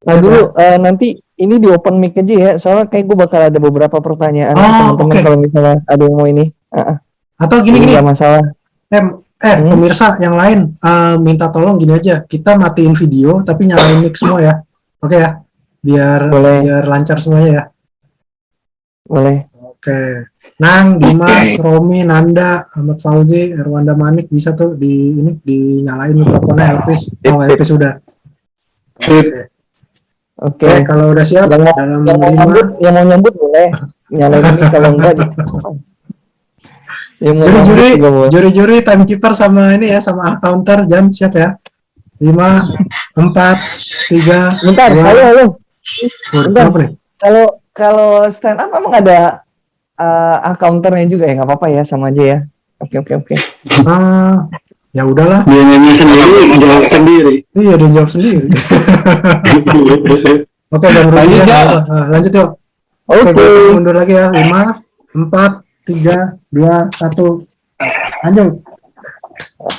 Nah dulu nanti ini di open mic aja ya, soalnya kayak gue bakal ada beberapa pertanyaan ke teman-teman kalau misalnya ada yang mau ini. Atau gini, nggak masalah. Pemirsa yang lain minta tolong gini aja, kita matiin video tapi nyalain mic semua ya, oke ya, biar lancar semuanya ya. Boleh. Oke. Nang, Dimas, Romi, Nanda, Ahmad Fauzi, Erwanda Manik bisa tuh dinyalain mikrofonnya. Elvis, Elvis sudah. Oke, kalau udah siap dalam 5. Yang mau nyambut boleh nyalain ini, kalau enggak juri timekeeper sama ini ya, sama counter jam siap ya. 5, 4, 3. Bentar, halo. Bentar. Kalau stand up emang ada counternya juga ya? Nggak apa-apa ya, sama aja ya. Oke. Ya udahlah. Dia nyanyi sendiri, jawab sendiri. Iya, dia jawab sendiri. Oke, lanjut yuk. Oke, mundur lagi ya. 5, 4, 3, 2, 1. Lanjut.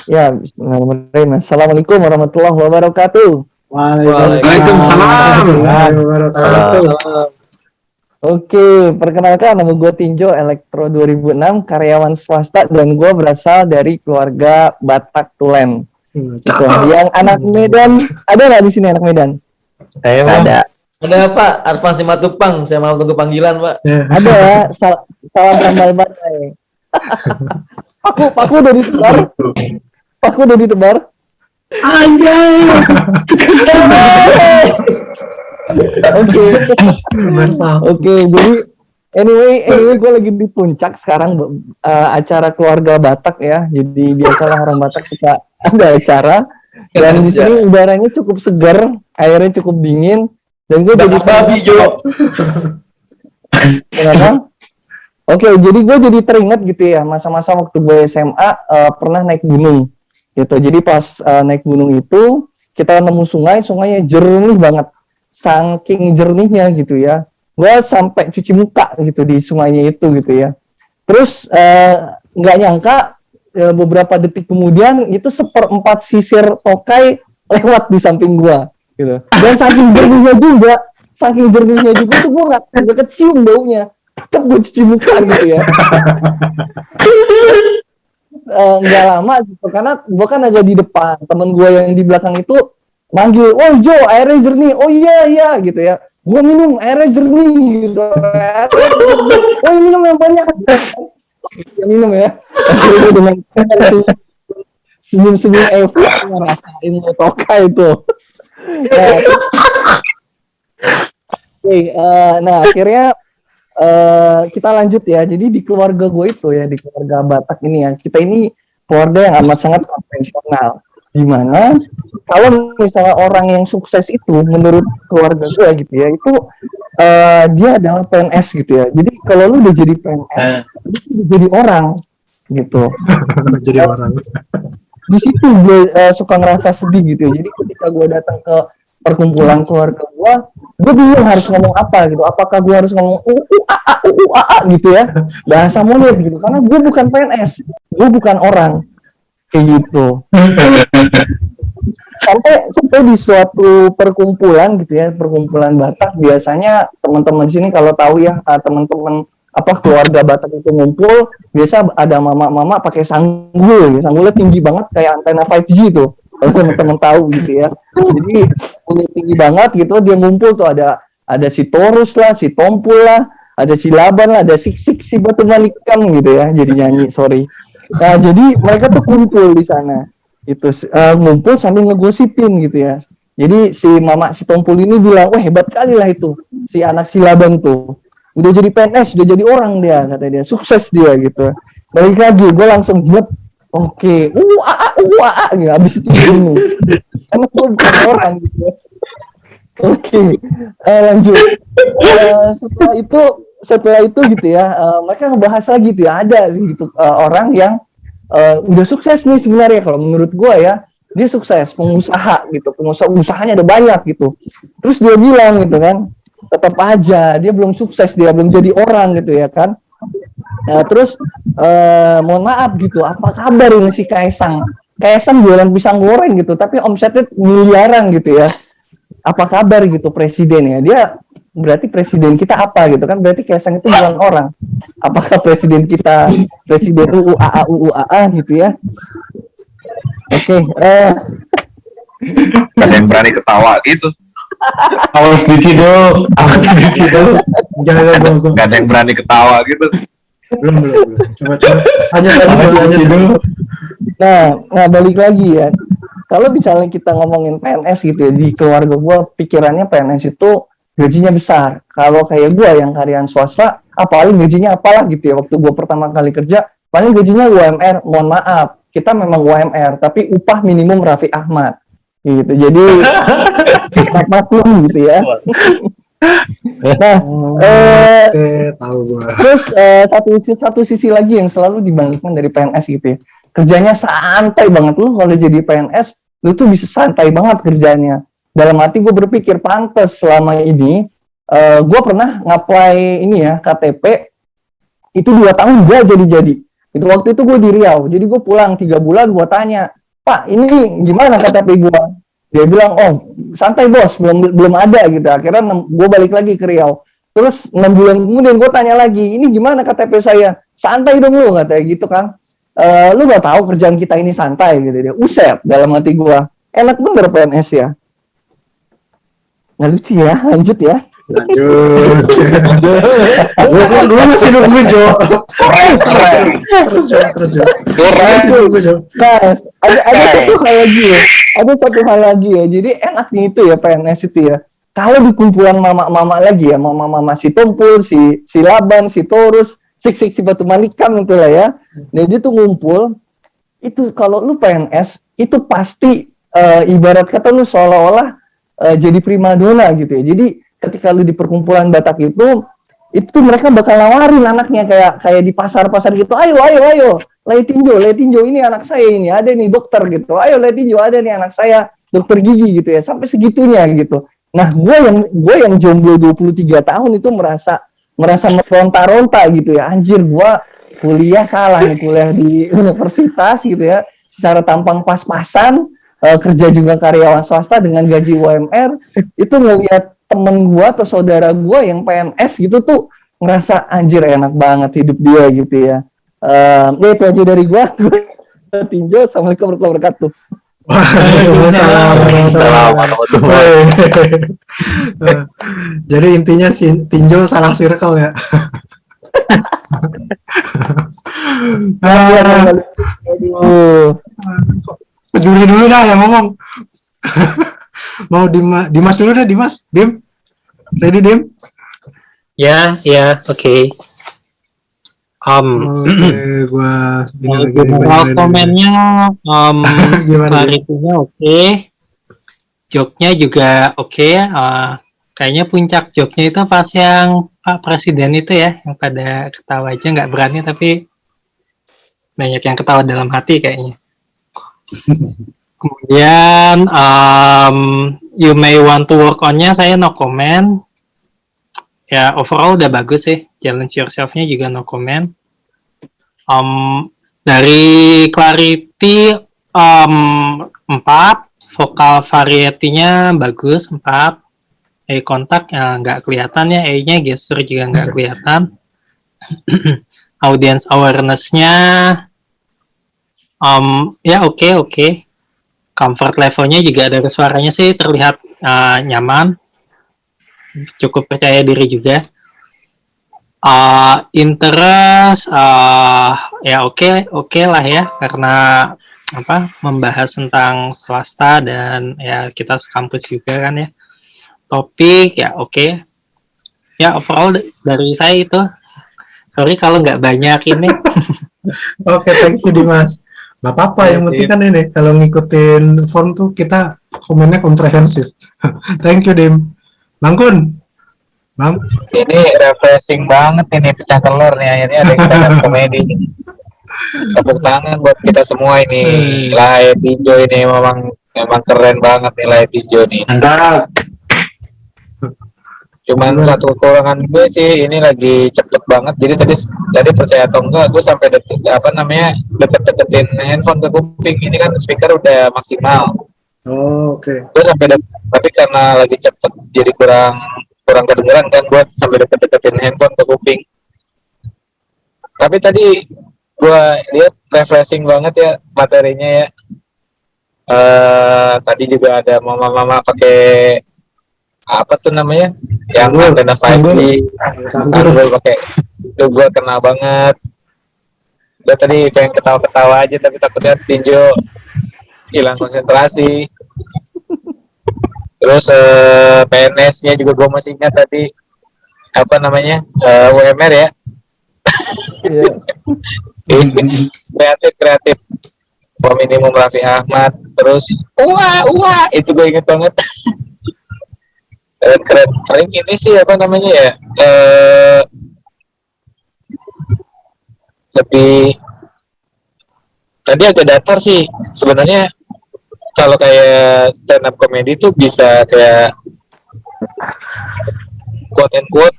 Ya, bismillahirrahmanirrahim. Assalamualaikum warahmatullahi wabarakatuh. Waalaikumsalam warahmatullahi wabarakatuh. Oke, perkenalkan nama gue Tinjo, Elektro 2006, karyawan swasta, dan gue berasal dari keluarga Batak Tulen. Yang anak Medan, ada nggak di sini anak Medan? Ada. Ada Pak, Arfan Simatupang, saya mau tunggu panggilan Pak. Ada ya, salam tambal batai. Paku udah ditebar. Anjay. Oke, jadi anyway gue lagi di puncak sekarang, acara keluarga Batak ya. Jadi biasalah orang Batak suka ada acara, dan di sini udaranya cukup segar, airnya cukup dingin, dan gue jadi babi Jo. Kenapa? Oke, jadi gue jadi teringat gitu ya, masa-masa waktu gue SMA pernah naik gunung gitu. Jadi pas naik gunung itu kita nemu sungainya jernih banget. Saking jernihnya gitu ya, gue sampai cuci muka gitu di sungainya itu gitu ya. Terus nggak nyangka beberapa detik kemudian itu 1/4 sisir Tokai lewat di samping gue gitu. Dan saking jernihnya juga tuh gue nggak kecium baunya, tetap gue cuci muka gitu ya. Nggak lama gitu, karena gue kan agak di depan, temen gue yang di belakang itu manggil, "Oh Jo, airnya jernih." "Oh iya gitu ya." Gue minum, airnya jernih gitu. "Oh minum yang banyak." Ya minum ya. Akhirnya dengan senyum-senyum euforia ngerasain Toka itu. Nah akhirnya kita lanjut ya. Jadi di keluarga gue itu ya, di keluarga Batak ini ya, kita ini keluarga yang amat sangat konvensional. Dimana kalau misalnya orang yang sukses itu menurut keluarga gue gitu ya, itu dia adalah PNS gitu ya. Jadi kalau lu udah jadi PNS, lu udah jadi orang gitu. Jadi orang. Di situ gue suka ngerasa sedih gitu ya. Jadi ketika gue datang ke perkumpulan keluarga gue bingung harus ngomong apa gitu. Apakah gue harus ngomong gitu ya, bahasa monyet gitu, karena gue bukan PNS, gue bukan orang kayak gitu. Sampai di suatu perkumpulan gitu ya, perkumpulan Batak, biasanya teman-teman di sini kalau tahu ya, teman-teman keluarga Batak itu ngumpul, biasa ada mama-mama pakai sanggul, sanggulnya tinggi banget kayak antena 5G tuh, kalau teman-teman tahu gitu ya. Jadi tinggi banget gitu, dia ngumpul tuh, ada si Torus lah, si Tompul lah, ada si Laban lah, ada si Batu Malikam gitu ya, jadi nyanyi, sorry. Nah, jadi mereka tuh kumpul di sana. Itu ngumpul sambil ngegosipin gitu ya. Jadi si Tompul ini bilang, "Wah, hebat kali lah itu si anak si Laban tuh. Udah jadi PNS, udah jadi orang dia," katanya dia. "Sukses dia," gitu. Balik lagi, gue langsung jawab, "Oke, gitu. Habis itu bingung. Karena gue bukan orang gitu. Oke, lanjut. Setelah itu gitu ya, mereka ngebahas lagi gitu ya, ada gitu orang yang udah sukses nih sebenarnya, kalau menurut gue ya, dia sukses, pengusaha gitu, usahanya ada banyak gitu. Terus dia bilang gitu kan, tetap aja dia belum sukses, dia belum jadi orang gitu ya kan. Terus mohon maaf gitu, apa kabar ini si Kaisang jualan pisang goreng gitu, tapi omsetnya miliaran gitu ya. apa kabar gitu presiden ya, dia berarti presiden kita apa gitu kan, berarti Kaisang itu bukan orang. Apakah presiden kita presiden UUAA gitu ya. Oke, Ada yang berani ketawa gitu. Awas diciduk. Awas diciduk. Jangan gue. Gak ada yang berani ketawa gitu. Belum. Coba. Lanjut. nah balik lagi ya. Kalau misalnya kita ngomongin PNS gitu ya, di keluarga gue pikirannya PNS itu gajinya besar. Kalau kayak gue yang karyawan swasta, paling gajinya apalah gitu ya. Waktu gue pertama kali kerja, paling gajinya UMR. Mohon maaf, kita memang UMR, tapi upah minimum Raffi Ahmad. Gitu. Jadi maklum gitu ya. Nah, tahu gue. terus satu sisi lagi yang selalu dibandingkan dari PNS gitu ya. Kerjanya santai banget. Lu kalau jadi PNS, lu tuh bisa santai banget kerjanya. Dalam hati gue berpikir, pantes selama ini gue pernah ngapply ini ya, KTP itu 2 tahun gue jadi. Itu waktu itu gue di Riau, jadi gue pulang 3 bulan, gue tanya, Pak ini gimana KTP gue? Dia bilang, oh santai bos, belum ada gitu. Akhirnya gue balik lagi ke Riau. Terus 6 bulan kemudian gue tanya lagi, ini gimana KTP saya? Santai dong lu, katanya gitu kan. Lu gak tahu kerjaan kita ini santai gitu dia. Uset dalam hati gue. Enak bener PNS ya. Nggak lucu ya, lanjut ya. Lanjut. Gue dulu masih nunggu Jo. Keren. Terus Jo. Keren. Masih nunggu Jo. Nah, ada satu hal lagi ya. Ada satu hal lagi ya. Jadi enaknya itu ya PNS itu ya. Kalau di kumpulan mama-mama lagi ya, mama-mama si Tumpul, si Laban, si Torus, si Batu Malikam itu lah ya. Nah, dia tuh ngumpul. Itu kalau lu PNS, itu pasti ibarat kata lu seolah-olah jadi primadona gitu ya. Jadi ketika lu di perkumpulan Batak itu mereka bakal nawarin anaknya kayak di pasar-pasar gitu. Ayo, Lai tinjo ini anak saya ini, ada nih dokter gitu. Ayo Lai tinjo, ada nih anak saya dokter gigi gitu ya. Sampai segitunya gitu. Nah, gue yang jomblo 23 tahun itu merasa meronta-ronta gitu ya. Anjir, gue kuliah salah nih, kuliah di universitas gitu ya. Secara tampang pas-pasan, kerja juga karyawan swasta dengan gaji UMR, itu ngeliat temen gue atau saudara gue yang PNS gitu tuh ngerasa anjir enak banget hidup dia gitu ya. Ya itu aja dari gue. Tinjo, assalamualaikum warahmatullahi wabarakatuh. Jadi intinya si Tinjo salah circle ya. Juri dulu dah yang ngomong. Mau Dimas dulu dah, Dimas. Dim. Ready, Dim? Ya, oke. Gua komennya, Gimana, clarity-nya oke. Joknya juga oke. Kayaknya puncak joknya itu pas yang Pak Presiden itu ya, yang pada ketawa aja nggak berani, tapi banyak yang ketawa dalam hati kayaknya. Kemudian you may want to work on-nya saya no comment. Ya overall udah bagus sih, challenge yourself-nya juga no comment. Dari clarity 4, vokal variety-nya bagus 4. Eye contact ya nggak kelihatan ya, E-nya gesture juga nggak kelihatan. Audience awareness-nya ya oke. Comfort level-nya juga dari suaranya sih terlihat nyaman. Cukup percaya diri juga. Interest ya oke lah ya, karena membahas tentang swasta dan ya kita sekampus juga kan ya. Topik ya oke. Ya overall dari saya itu. Sorry kalau nggak banyak ini. Oke, thank you Dimas. Gak apa-apa, yang penting kan ini kalau ngikutin form tuh kita komennya komprehensif. Thank you Dim. Bang Kun. Bang. Ini refreshing banget ini, pecah telur nih akhirnya ada stand komedi. Tepuk tangan buat kita semua ini. Lai Tinjo ini memang keren banget nih Lai Tinjo nih. Mantap. Cuman satu kekurangan gue sih, ini lagi cepet banget. Jadi tadi percaya atau enggak, gue sampai deket-deketin handphone ke kuping. Ini kan speaker udah maksimal. Oh, oke. Gue tapi karena lagi cepet jadi kurang kurang kedengeran kan, gue sampai deket-deketin handphone ke kuping. Tapi tadi gue lihat refreshing banget ya materinya ya. Tadi juga ada mama-mama pakai apa tuh namanya yang Sanggul. antena 5G Sanggul. pakai itu, gue kena banget. Gue tadi pengen ketawa-ketawa aja tapi takutnya tinju hilang konsentrasi. Terus PNS-nya juga gue masih ingat tadi apa namanya UMR ya. Iya. kreatif minimum Raffi Ahmad, terus wah itu gue inget banget. Keren paling ini sih apa namanya ya, lebih tadi agak datar sih sebenarnya. Kalau kayak stand up comedy tuh bisa kayak quote and quote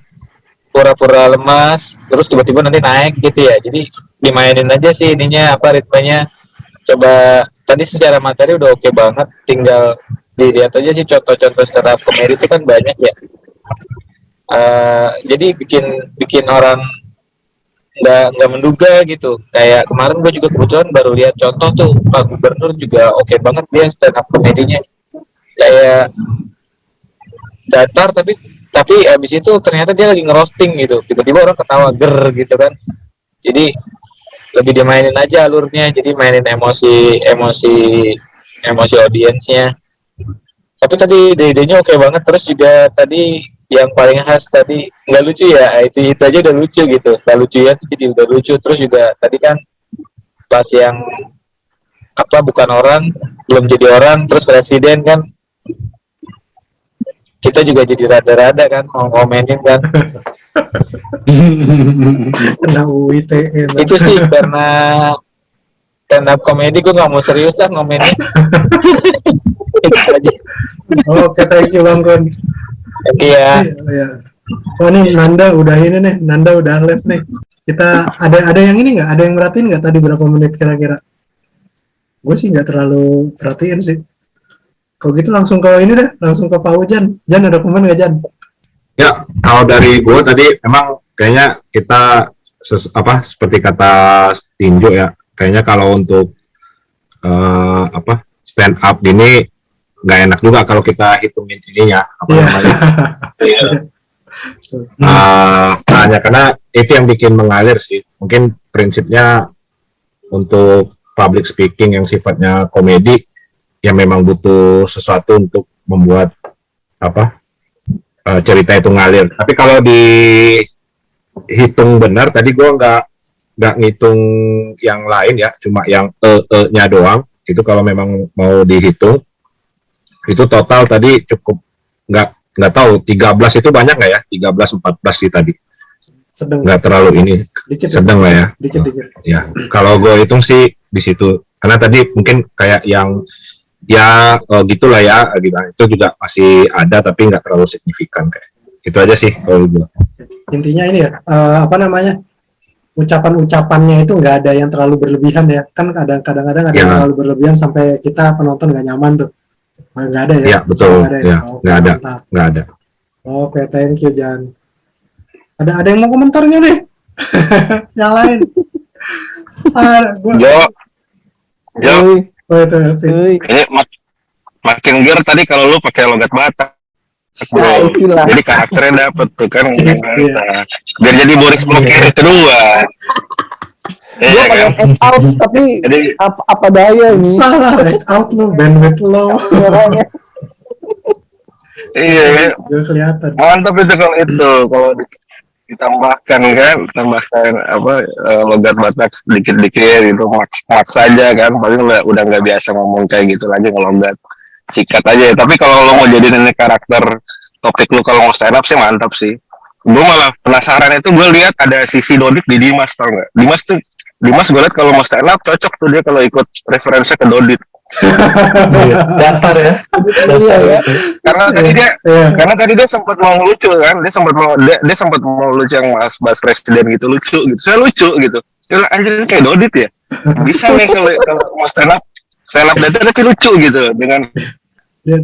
pura-pura lemas terus tiba-tiba nanti naik gitu ya, jadi dimainin aja sih ininya apa ritmenya. Coba tadi secara materi udah oke banget, tinggal dilihat aja sih contoh-contoh stand up comedy itu kan banyak ya. Jadi bikin orang nggak menduga gitu. Kayak kemarin gue juga kebetulan baru lihat contoh tuh Pak Gubernur juga oke banget dia stand up komedinya, kayak datar tapi abis itu ternyata dia lagi ngerosting gitu, tiba-tiba orang ketawa ger gitu kan. Jadi lebih dimainin aja alurnya, jadi mainin emosi audiensnya. Tapi tadi ide-idenya oke banget. Terus juga tadi yang paling khas tadi nggak lucu ya, itu aja udah lucu gitu, nggak lucu ya jadi udah lucu. Terus juga tadi kan pas yang apa bukan orang belum jadi orang terus presiden kan, kita juga jadi rada-rada kan mau komenin kan. Kena UITE. Itu sih karena stand up comedy gue nggak mau serius lah ngomenin. Itu aja. Oke, thank you Bang Kun. Iya. Iya. Oh nih Nanda udah ini nih, Nanda udah live nih. Kita ada yang ini nggak? Ada yang merhatiin nggak tadi berapa menit kira-kira? Gue sih nggak terlalu perhatiin sih. Kalau gitu langsung ke ini deh, langsung ke Pak Ujan. Jan ada komen nggak Jan? Ya, kalau dari gue tadi emang kayaknya kita seperti kata Tinjo ya, kayaknya kalau untuk stand up gini nggak enak juga kalau kita hitungin ininya apa namanya. Hanya karena itu yang bikin mengalir sih. Mungkin prinsipnya untuk public speaking yang sifatnya komedi yang memang butuh sesuatu untuk membuat cerita itu ngalir. Tapi kalau dihitung benar, tadi gue nggak ngitung yang lain ya, cuma yang nya doang. Itu kalau memang mau dihitung, itu total tadi cukup nggak tahu 13 itu banyak nggak ya? 13-14 sih tadi. Sedang. Nggak terlalu ini, Dikit, sedang lah ya. Dikit. Ya, kalau gue hitung sih di situ. Karena tadi mungkin kayak yang ya gitulah ya, gitu. Itu juga masih ada tapi nggak terlalu signifikan kayak. Itu aja sih kalau gue. Intinya ini ya, apa namanya? Ucapan-ucapannya itu nggak ada yang terlalu berlebihan ya. Kan kadang-kadang ada yang terlalu berlebihan sampai kita penonton nggak nyaman tuh. Nggak ada ya? Ya, betul. Nggak ada, ya, nggak ada. Mantap. Nggak ada. Oke, thank you Jan. Ada yang mau komentarnya nih? Yang lain. Jo, Oh itu Hafiz. ini makin ger tadi kalau lu pakai logat Batak. Nah, itulah. Jadi karakternya dapet tuh kan. Iya. Nah, biar jadi Boris Blokir kedua. Gue Iya kan? pengen act out tapi Jadi apa daya ini Salah, act out lu, bandwidth low. suaranya. iya kan? Gak kelihatan. Mantap itu kalau ditambahkan apa logat Batak sedikit-sedikit gitu, maks saja kan, paling udah nggak biasa ngomong kayak gitu lagi ngelogat, sikat aja. Tapi kalau lo mau jadiin ini karakter topik lu kalau mau stand up sih mantap sih. Gue malah penasaran itu, gue lihat ada sisi Dodit di Dimas, tau nggak? Dimas gue lihat kalau mau stand up cocok tuh dia kalau ikut referensinya ke Dodit. Datar ya. Iya ya. Karena tadi dia sempat mau lucu kan, dia sempat mau lucu yang bahas presiden gitu, lucu gitu. Saya lucu gitu. Saya anjir kayak Dodit ya. Bisa nih kalau mau stand up stand up dada tapi lucu gitu dengan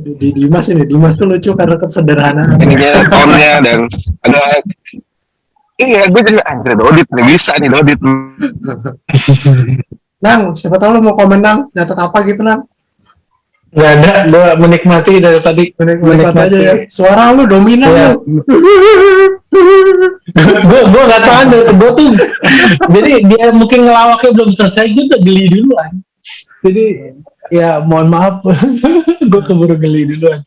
di Dimas tuh lucu karena kesederhanaan. ininya tonnya dan ada gue jadi anjir Dodit nih bisa nih Dodit. Nang, siapa tahu lu mau komen Nang, nyatet apa gitu Nang? Nggak ada, gue menikmati dari tadi. Menikmati aja ya. Suara lu dominan Iya. lu. gue nggak tahan gue tuh. Jadi dia mungkin ngelawaknya belum selesai, gue udah geli duluan. Jadi ya mohon maaf, gue keburu geli duluan.